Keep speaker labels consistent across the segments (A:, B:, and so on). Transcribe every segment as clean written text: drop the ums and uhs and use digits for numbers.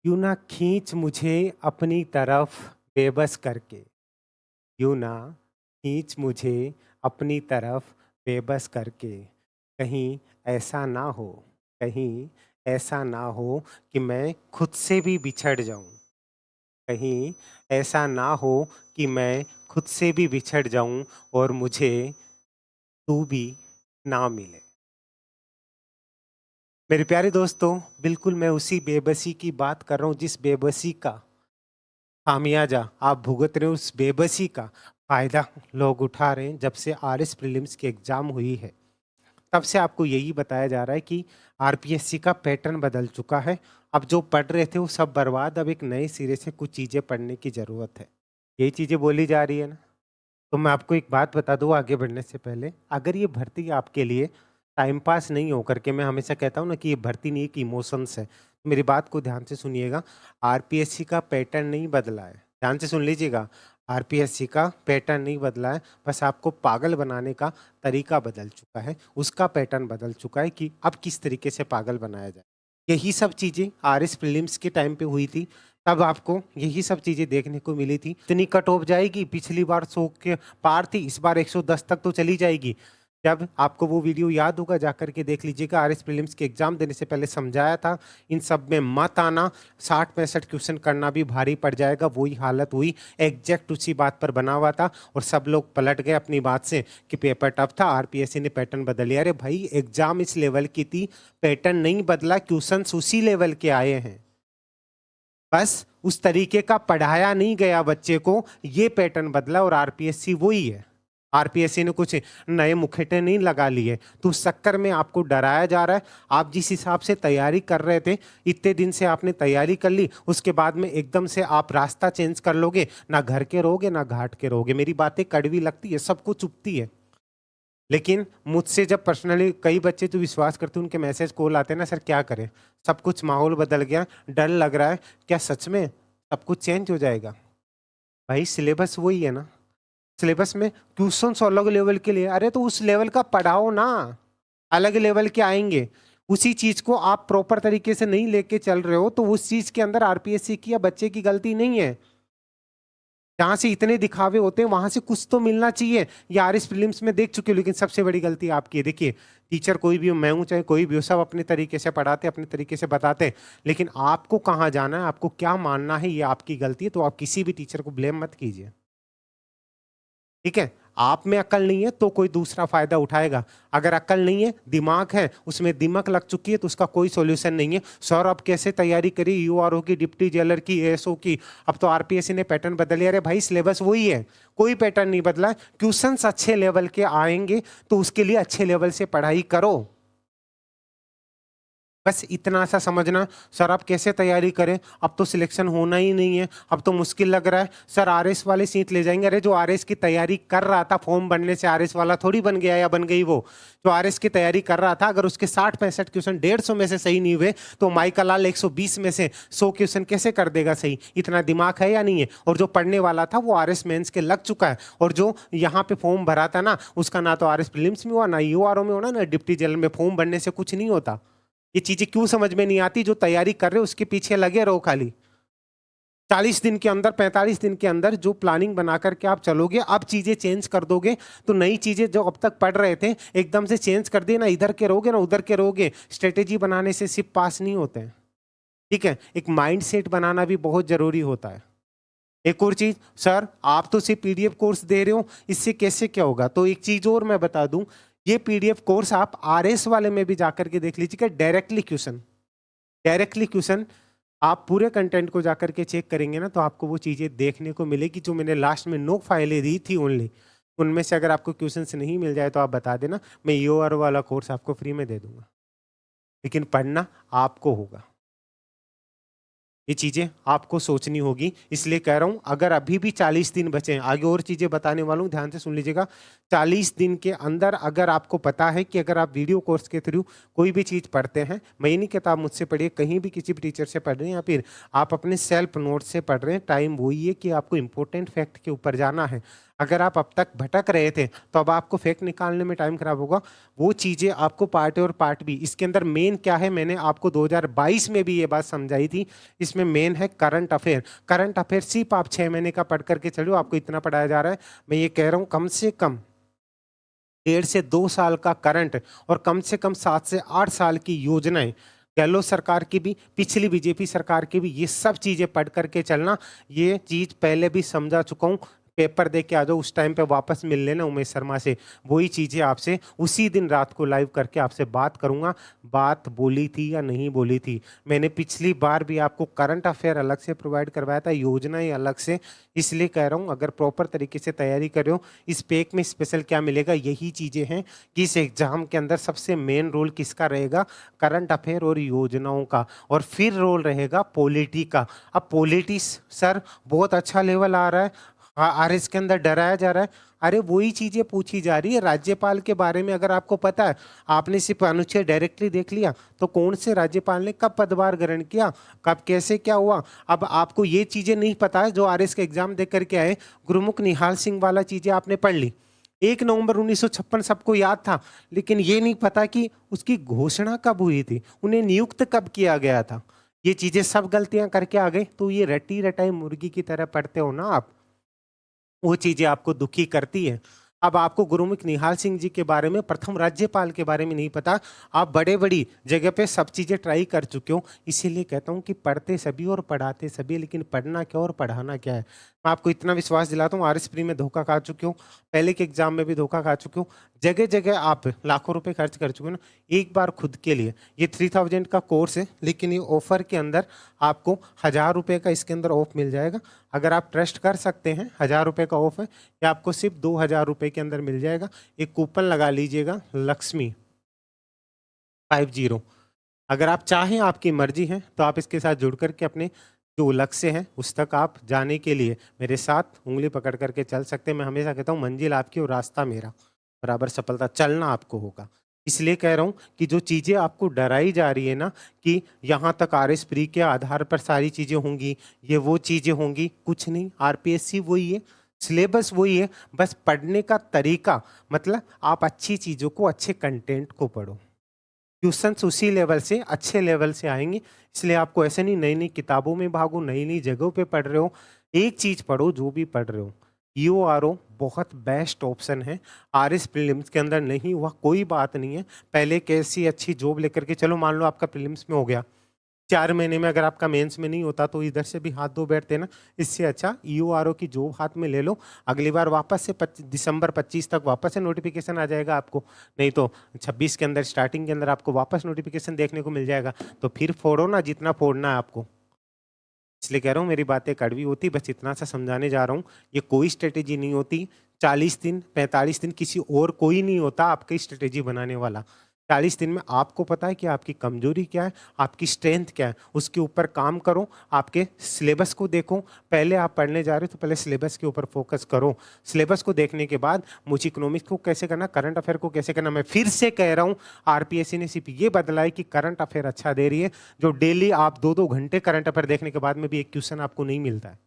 A: यूँ ना खींच मुझे अपनी तरफ बेबस करके, यूँ ना खींच मुझे अपनी तरफ बेबस करके। कहीं ऐसा ना हो, कहीं ऐसा ना हो कि मैं खुद से भी बिछड़ जाऊँ। कहीं ऐसा ना हो कि मैं खुद से भी बिछड़ जाऊँ और मुझे तू भी ना मिले। मेरे प्यारे दोस्तों, बिल्कुल मैं उसी बेबसी की बात कर रहा हूँ जिस बेबसी का खामियाजा आप भुगत रहे हो। उस बेबसी का फ़ायदा लोग उठा रहे हैं। जब से आरएस प्रीलिम्स की एग्ज़ाम हुई है, तब से आपको यही बताया जा रहा है कि आरपीएससी का पैटर्न बदल चुका है। अब जो पढ़ रहे थे वो सब बर्बाद, अब एक नए सिरे से कुछ चीज़ें पढ़ने की ज़रूरत है। यही चीज़ें बोली जा रही है ना? तो मैं आपको एक बात बता दूँ आगे बढ़ने से पहले, अगर ये भर्ती आपके लिए टाइम पास नहीं हो करके, मैं हमेशा कहता हूँ ना कि ये भर्ती नहीं, एक इमोशंस है। तो मेरी बात को ध्यान से सुनिएगा, आरपीएससी का पैटर्न नहीं बदला है। ध्यान से सुन लीजिएगा, आरपीएससी का पैटर्न नहीं बदला है, बस आपको पागल बनाने का तरीका बदल चुका है। उसका पैटर्न बदल चुका है कि अब किस तरीके से पागल बनाया जाए। यही सब चीज़ें आरएस प्रीलिम्स के टाइम पे हुई थी। तब आपको यही सब चीज़ें देखने को मिली थी। इतनी कट ऑफ जाएगी, पिछली बार 100 के पार थी, इस बार 110 तक तो चली जाएगी। जब आपको वो वीडियो याद होगा, जाकर के देख लीजिएगा। आरएस प्रीलिम्स के एग्ज़ाम देने से पहले समझाया था, इन सब में मत आना, 60-65 क्वेश्चन करना भी भारी पड़ जाएगा। वही हालत हुई, एग्ज़ैक्ट उसी बात पर बना हुआ था और सब लोग पलट गए अपनी बात से कि पेपर टफ था, आरपीएससी ने पैटर्न बदल लिया। अरे भाई, एग्ज़ाम इस लेवल की थी, पैटर्न नहीं बदला, क्वेश्चंस उसी लेवल के आए हैं। बस उस तरीके का पढ़ाया नहीं गया बच्चे को, ये पैटर्न बदला और आरपीएससी वही है। आरपीएससी ने कुछ नए मुखेटे नहीं लगा लिए, तो उस चक्कर में आपको डराया जा रहा है। आप जिस हिसाब से तैयारी कर रहे थे, इतने दिन से आपने तैयारी कर ली, उसके बाद में एकदम से आप रास्ता चेंज कर लोगे, ना घर के रहोगे ना घाट के रहोगे। मेरी बातें कड़वी लगती है, सबको चुभती है, लेकिन मुझसे जब पर्सनली कई बच्चे तो विश्वास करते हैं, उनके मैसेज कॉल आते हैं ना, सर क्या करें, सब कुछ माहौल बदल गया, डर लग रहा है, क्या सच में सब कुछ चेंज हो जाएगा? भाई सिलेबस वही है ना, सिलेबस में क्वेश्चंस अलग लेवल के लिए, अरे तो उस लेवल का पढ़ाओ ना, अलग लेवल के आएंगे। उसी चीज को आप प्रॉपर तरीके से नहीं लेके चल रहे हो, तो उस चीज के अंदर आरपीएससी की या बच्चे की गलती नहीं है। जहां से इतने दिखावे होते हैं वहां से कुछ तो मिलना चाहिए। ये आरएस प्रीलिम्स में देख चुके हो, लेकिन सबसे बड़ी गलती आपकी है। देखिए, टीचर कोई भी हो, मैं हूं चाहे कोई भी हो, सब अपने तरीके से पढ़ाते, अपने तरीके से बताते हैं, लेकिन आपको कहाँ जाना है, आपको क्या मानना है, ये आपकी गलती है। तो आप किसी भी टीचर को ब्लेम मत कीजिए, ठीक है? आप में अकल नहीं है तो कोई दूसरा फायदा उठाएगा। अगर अकल नहीं है, दिमाग है, उसमें दिमक लग चुकी है, तो उसका कोई सॉल्यूशन नहीं है। सर अब कैसे तैयारी करी यूआरओ की, डिप्टी जेलर की, एएसओ की? अब तो आरपीएससी ने पैटर्न बदल लिया। अरे भाई, सिलेबस वही है, कोई पैटर्न नहीं बदला। क्वेश्चंस अच्छे लेवल के आएंगे तो उसके लिए अच्छे लेवल से पढ़ाई करो। बस इतना सा समझना। सर आप कैसे तैयारी करें, अब तो सिलेक्शन होना ही नहीं है, अब तो मुश्किल लग रहा है। सर आरएस वाले सीट ले जाएंगे। अरे जो आरएस की तैयारी कर रहा था, फॉर्म बनने से आरएस वाला थोड़ी बन गया या बन गई। वो जो आरएस की तैयारी कर रहा था, अगर उसके 60-65 क्वेश्चन 150 में से सही नहीं हुए, तो माइका लाल 120 में से 100 क्वेश्चन कैसे कर देगा सही? इतना दिमाग है या नहीं है? और जो पढ़ने वाला था वो आरएस मेंस के लग चुका है, और जो यहाँ पे फॉर्म भरा था ना, उसका ना तो आरएस प्रीलिम्स में हुआ, ना यूआरओ में होना, ना डिप्टी जेलर में। फॉर्म भरने से कुछ नहीं होता। ये चीजें क्यों समझ में नहीं आती? जो तैयारी कर रहे हो उसके पीछे लगे रहो खाली। 40 दिन के अंदर, 45 दिन के अंदर जो प्लानिंग बना करके आप चलोगे, अब चीजें चेंज कर दोगे, तो नई चीजें जो अब तक पढ़ रहे थे एकदम से चेंज कर दिए ना, इधर के रहोगे ना उधर के रहोगे। स्ट्रेटेजी बनाने से सिर्फ पास नहीं होते हैं, ठीक है? एक माइंड सेट बनाना भी बहुत जरूरी होता है। एक और चीज, सर आप तो सिर्फ पीडीएफ कोर्स दे रहे हो, इससे कैसे क्या होगा? तो एक चीज और मैं बता दूं, ये पीडीएफ कोर्स आप आरएस वाले में भी जाकर के देख लीजिएगा। डायरेक्टली क्वेश्चन आप पूरे कंटेंट को जाकर के चेक करेंगे ना, तो आपको वो चीज़ें देखने को मिलेगी जो मैंने लास्ट में 9 फाइलें दी थी ओनली। उनमें से अगर आपको क्वेश्चंस नहीं मिल जाए तो आप बता देना, मैं यूआर वाला कोर्स आपको फ्री में दे दूंगा, लेकिन पढ़ना आपको होगा। ये चीजें आपको सोचनी होगी, इसलिए कह रहा हूं, अगर अभी भी 40 दिन बचे हैं, आगे और चीजें बताने वाला हूं, ध्यान से सुन लीजिएगा। 40 दिन के अंदर अगर आपको पता है कि अगर आप वीडियो कोर्स के थ्रू कोई भी चीज पढ़ते हैं, मैं ये नहीं कहता आप मुझसे पढ़िए, कहीं भी किसी भी टीचर से पढ़ रहे हैं या फिर आप अपने सेल्फ नोट से पढ़ रहे हैं, टाइम वही है कि आपको इंपॉर्टेंट फैक्ट के ऊपर जाना है। अगर आप अब तक भटक रहे थे तो अब आपको फैक्ट निकालने में टाइम खराब होगा। वो चीज़ें आपको पार्ट ए और पार्ट बी, इसके अंदर मेन क्या है, मैंने आपको 2022 में भी ये बात समझाई थी। इसमें मेन है करंट अफेयर। करंट अफेयर सिर्फ आप 6 महीने का पढ़ करके चलो, आपको इतना पढ़ाया जा रहा है। मैं ये कह रहा हूँ कम से कम 1.5 से 2 साल का करंट और कम से कम 7 से 8 साल की योजनाएं, गहलोत सरकार की भी, पिछली बीजेपी सरकार की भी, ये सब चीजें पढ़ करके चलना। ये चीज पहले भी समझा चुका हूँ। पेपर दे के आ जाओ, उस टाइम पे वापस मिल लेना उमेश शर्मा से, वही चीजें आपसे उसी दिन रात को लाइव करके आपसे बात करूंगा। बात बोली थी या नहीं बोली थी, मैंने पिछली बार भी आपको करंट अफेयर अलग से प्रोवाइड करवाया था, योजनाएं अलग से। इसलिए कह रहा हूँ अगर प्रॉपर तरीके से तैयारी कर रहे हो, इस पेक में स्पेशल क्या मिलेगा, यही चीजें हैं कि इस एग्जाम के अंदर सबसे मेन रोल किसका रहेगा, करंट अफेयर और योजनाओं का, और फिर रोल रहेगा पॉलिटी का। अब पॉलिटिक्स सर बहुत अच्छा लेवल आ रहा है, आरएस के अंदर डराया जा रहा है। अरे वही चीजें पूछी जा रही है राज्यपाल के बारे में। अगर आपको पता है, आपने सिर्फ अनुच्छेद डायरेक्टली देख लिया तो कौन से राज्यपाल ने कब पदभार ग्रहण किया, कब कैसे क्या हुआ। अब आपको ये चीजें नहीं पता है जो आरएस का एग्जाम दे करके आए, गुरुमुख निहाल सिंह वाला चीजें आपने पढ़ ली, 1 नवंबर 1956 सबको याद था, लेकिन ये नहीं पता कि उसकी घोषणा कब हुई थी, उन्हें नियुक्त कब किया गया था। ये चीजें सब गलतियां करके आ गए, तो ये रटी रटाई मुर्गी की तरह पढ़ते हो ना आप, वो चीजें आपको दुखी करती है। अब आपको गुरुमुख निहाल सिंह जी के बारे में, प्रथम राज्यपाल के बारे में नहीं पता। आप बड़े बड़ी जगह पे सब चीजें ट्राई कर चुके हो। इसीलिए कहता हूं कि पढ़ते सभी और पढ़ाते सभी, लेकिन पढ़ना क्या और पढ़ाना क्या है। मैं आपको इतना विश्वास दिलाता हूँ, आरएस प्री में धोखा खा चुके हो, पहले के एग्जाम में भी धोखा खा चुके हो, जगह जगह आप लाखों रुपए खर्च कर चुके हो ना। एक बार खुद के लिए, ये 3000 का कोर्स है, लेकिन ये ऑफर के अंदर आपको 1000 रुपये का इसके अंदर ऑफ मिल जाएगा। अगर आप ट्रस्ट कर सकते हैं, 1000 रुपये का ऑफ है, या आपको सिर्फ 2000 रुपये के अंदर मिल जाएगा। एक कूपन लगा लीजिएगा, लक्ष्मी 50। अगर आप चाहें, आपकी मर्जी है, तो आप इसके साथ जुड़ करके अपने जो लक्ष्य है उस तक आप जाने के लिए मेरे साथ उंगली पकड़ करके चल सकते हैं। मैं हमेशा कहता हूँ मंजिल आपकी और रास्ता मेरा, बराबर सफलता चलना आपको होगा। इसलिए कह रहा हूँ कि जो चीज़ें आपको डराई जा रही है ना, कि यहाँ तक आरएस प्री के आधार पर सारी चीज़ें होंगी, ये वो चीज़ें होंगी, कुछ नहीं। आरपीएससी वही है, सिलेबस वही है, बस पढ़ने का तरीका, मतलब आप अच्छी चीज़ों को, अच्छे कंटेंट को पढ़ो। क्वेश्चंस उसी लेवल से, अच्छे लेवल से आएंगे। इसलिए आपको ऐसे नहीं नई नई किताबों में भागो, नई नई जगहों पे पढ़ रहे हो, एक चीज पढ़ो जो भी पढ़ रहे हो। ईओआरओ बहुत बेस्ट ऑप्शन है। आरएस प्रीलिम्स के अंदर नहीं हुआ कोई बात नहीं है, पहले कैसी अच्छी जॉब लेकर के चलो, मान लो आपका प्रीलिम्स में हो गया, 4 महीने में अगर आपका मेंस में नहीं होता तो इधर से भी हाथ धो बैठते ना। इससे अच्छा ईओआरओ की जॉब हाथ में ले लो, अगली बार वापस से दिसंबर 25 तक वापस से नोटिफिकेशन आ जाएगा आपको, नहीं तो 26 के अंदर स्टार्टिंग के अंदर आपको वापस नोटिफिकेशन देखने को मिल जाएगा। तो फिर फोड़ो ना जितना फोड़ना है आपको। इसलिए कह रहा हूँ मेरी बातें कड़वी होती, बस इतना सा समझाने जा रहा हूँ। ये कोई स्ट्रेटेजी नहीं होती, 40 दिन 45 दिन किसी और कोई नहीं होता आपकी स्ट्रेटेजी बनाने वाला। 40 दिन में आपको पता है कि आपकी कमजोरी क्या है, आपकी स्ट्रेंथ क्या है, उसके ऊपर काम करो। आपके सिलेबस को देखो, पहले आप पढ़ने जा रहे हो तो पहले सिलेबस के ऊपर फोकस करो। सिलेबस को देखने के बाद मुझे इकोनॉमिक्स को कैसे करना, करंट अफेयर को कैसे करना। मैं फिर से कह रहा हूँ, आरपीएससी ने सिर्फ ये बदला है कि करंट अफेयर अच्छा दे रही है, जो डेली आप 2-2 घंटे करंट अफेयर देखने के बाद में भी एक क्वेश्चन आपको नहीं मिलता है,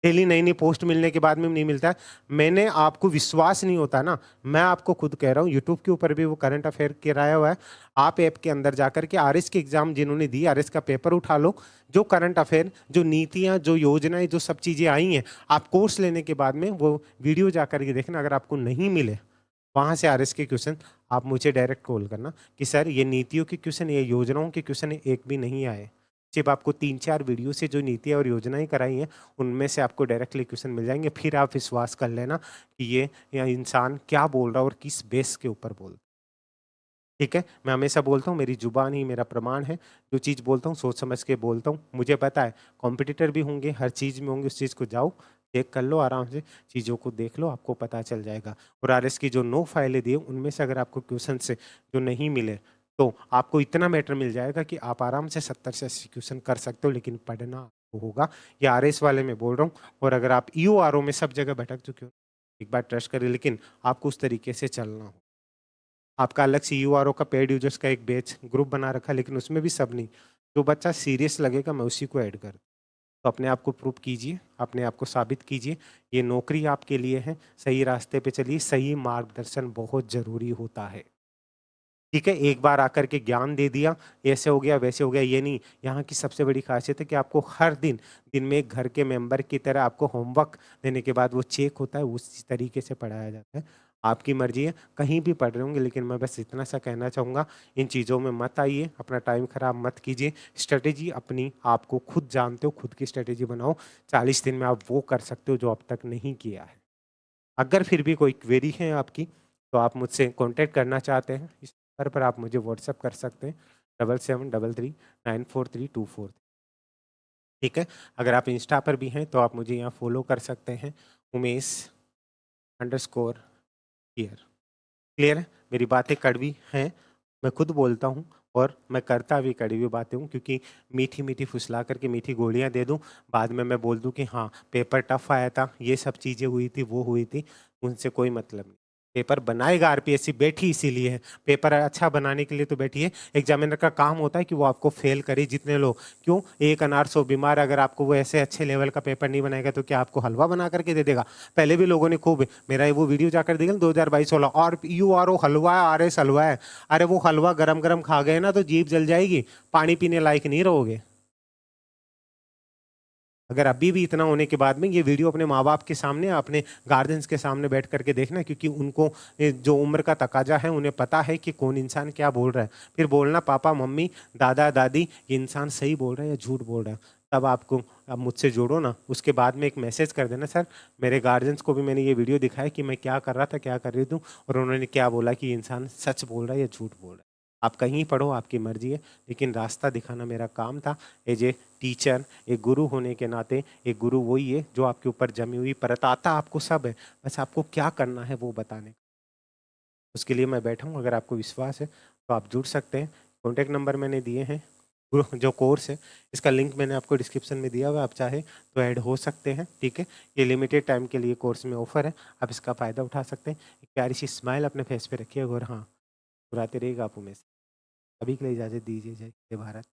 A: डेली नई नई पोस्ट मिलने के बाद में भी नहीं मिलता है। मैंने आपको विश्वास नहीं होता ना, मैं आपको खुद कह रहा हूँ, यूट्यूब के ऊपर भी वो करंट अफेयर कराया हुआ है। आप ऐप के अंदर जाकर के आरएस के एग्जाम जिन्होंने दी, आरएस का पेपर उठा लो, जो करंट अफेयर, जो नीतियां, जो योजनाएं, जो सब चीजें आई हैं, आप कोर्स लेने के बाद में वो वीडियो जाकर के देखना। अगर आपको नहीं मिले वहां से आरएस के क्वेश्चन, आप मुझे डायरेक्ट कॉल करना कि सर ये नीतियों के क्वेश्चन, ये योजनाओं के क्वेश्चन एक भी नहीं आए। सिर्फ आपको 3-4 वीडियो से जो नीतियाँ और योजनाएं कराई हैं उनमें से आपको डायरेक्टली क्वेश्चन मिल जाएंगे। फिर आप विश्वास कर लेना कि ये इंसान क्या बोल रहा है और किस बेस के ऊपर बोल रहा है। ठीक है, मैं हमेशा बोलता हूँ मेरी जुबान ही मेरा प्रमाण है। जो चीज़ बोलता हूँ सोच समझ के बोलता हूँ। मुझे पता है कॉम्पिटिटर भी होंगे, हर चीज़ में होंगे, उस चीज़ को जाओ चेक कर लो आराम से, चीज़ों को देख लो, आपको पता चल जाएगा। और आरएस की जो 9 फाइलें दी उनमें से अगर आपको क्वेश्चन से जो नहीं मिले तो आपको इतना मैटर मिल जाएगा कि आप आराम से 70 से 80 क्वेश्चन कर सकते हो, लेकिन पढ़ना आपको होगा। ये आरएस वाले में बोल रहा हूँ। और अगर आप ईओआरओ में सब जगह भटक चुके हो, एक बार ट्रस्ट करें, लेकिन आपको उस तरीके से चलना हो। आपका अलग से यूआरओ का पेड यूजर्स का एक बैच ग्रुप बना रखा है, लेकिन उसमें भी सब नहीं, जो बच्चा सीरियस लगेगा मैं उसी को ऐड कर। तो अपने आप को प्रूव कीजिए, अपने आप को साबित कीजिए। ये नौकरी आपके लिए है, सही रास्ते पे चलिए, सही मार्गदर्शन बहुत ज़रूरी होता है। ठीक है, एक बार आकर के ज्ञान दे दिया, ऐसे हो गया, वैसे हो गया, ये नहीं। यहाँ की सबसे बड़ी ख़ासियत है कि आपको हर दिन में एक घर के मेंबर की तरह आपको होमवर्क देने के बाद वो चेक होता है, उसी तरीके से पढ़ाया जाता है। आपकी मर्ज़ी है, कहीं भी पढ़ रहे होंगे, लेकिन मैं बस इतना सा कहना चाहूँगा, इन चीज़ों में मत आइए, अपना टाइम ख़राब मत कीजिए। स्ट्रैटेजी अपनी आपको खुद जानते हो, खुद की स्ट्रैटेजी बनाओ। 40 दिन में आप वो कर सकते हो जो अब तक नहीं किया है। अगर फिर भी कोई क्वेरी है आपकी, तो आप मुझसे कॉन्टैक्ट करना चाहते हैं, इस नंबर पर आप मुझे व्हाट्सएप कर सकते हैं, 7733 943 243। ठीक है? अगर आप इंस्टा पर भी हैं, तो आप मुझे यहाँ फ़ॉलो कर सकते हैं, उमेश_हियर। क्लियर है? मेरी बातें कड़वी हैं, मैं खुद बोलता हूँ और मैं करता भी कड़वी बातें हूँ, क्योंकि मीठी-मीठी फुसला कर के मीठी गोलियाँ दे दूँ, बाद में मैं बोल दूँ कि हाँ, पेपर टफ़ आया था, ये सब चीज़ें हुई थी, वो हुई थी, उनसे कोई मतलब नहीं। पेपर बनाएगा आरपीएससी, बैठी इसीलिए है, पेपर अच्छा बनाने के लिए तो बैठी है। एग्ज़ामिनर का काम होता है कि वो आपको फ़ेल करे जितने लोग। क्यों? एक अनार 100 बीमार, अगर आपको वो ऐसे अच्छे लेवल का पेपर नहीं बनाएगा, तो क्या आपको हलवा बना कर के दे देगा? पहले भी लोगों ने खूब मेरा वो वीडियो जाकर देखा ना, 2022 वाला, और यू आर ओ हलवा है, आरएस हलवा है। अरे वो हलवा गरम-गरम खा गए ना तो जीभ जल जाएगी, पानी पीने लायक नहीं रहोगे। अगर अभी भी इतना होने के बाद में ये वीडियो अपने माँ-बाप के सामने, अपने गार्जियंस के सामने बैठ कर के देखना, क्योंकि उनको जो उम्र का तकाज़ा है, उन्हें पता है कि कौन इंसान क्या बोल रहा है। फिर बोलना पापा, मम्मी, दादा-दादी, ये इंसान सही बोल रहा है या झूठ बोल रहा है। तब आपको अब मुझसे जोड़ो ना, उसके बाद में एक मैसेज कर देना, सर मेरे गार्जियंस को भी मैंने ये वीडियो दिखाया कि मैं क्या कर रहा था, क्या कर रही थी, और उन्होंने क्या बोला कि ये इंसान सच बोल रहा है या झूठ बोल रहा है। आप कहीं पढ़ो, आपकी मर्ज़ी है, लेकिन रास्ता दिखाना मेरा काम था एज़ ए टीचर, एक गुरु होने के नाते। एक गुरु वही है जो आपके ऊपर जमी हुई परत, आता आपको सब है, बस आपको क्या करना है वो बताने। उसके लिए मैं बैठा हूँ, अगर आपको विश्वास है तो आप जुड़ सकते हैं। कॉन्टैक्ट नंबर मैंने दिए हैं। गुरु जो कोर्स है, इसका लिंक मैंने आपको डिस्क्रिप्शन में दिया हुआ है, आप चाहे तो ऐड हो सकते हैं, ठीक है? ये लिमिटेड टाइम के लिए कोर्स में ऑफ़र है, आप इसका फ़ायदा उठा सकते हैं। एक प्यारी-सी स्माइल अपने फेस पे रखिए और हाँ, मुस्कुराते रहिएगा आप हमेशा। अभी के लिए इजाज़त दीजिए। जय जय भारत।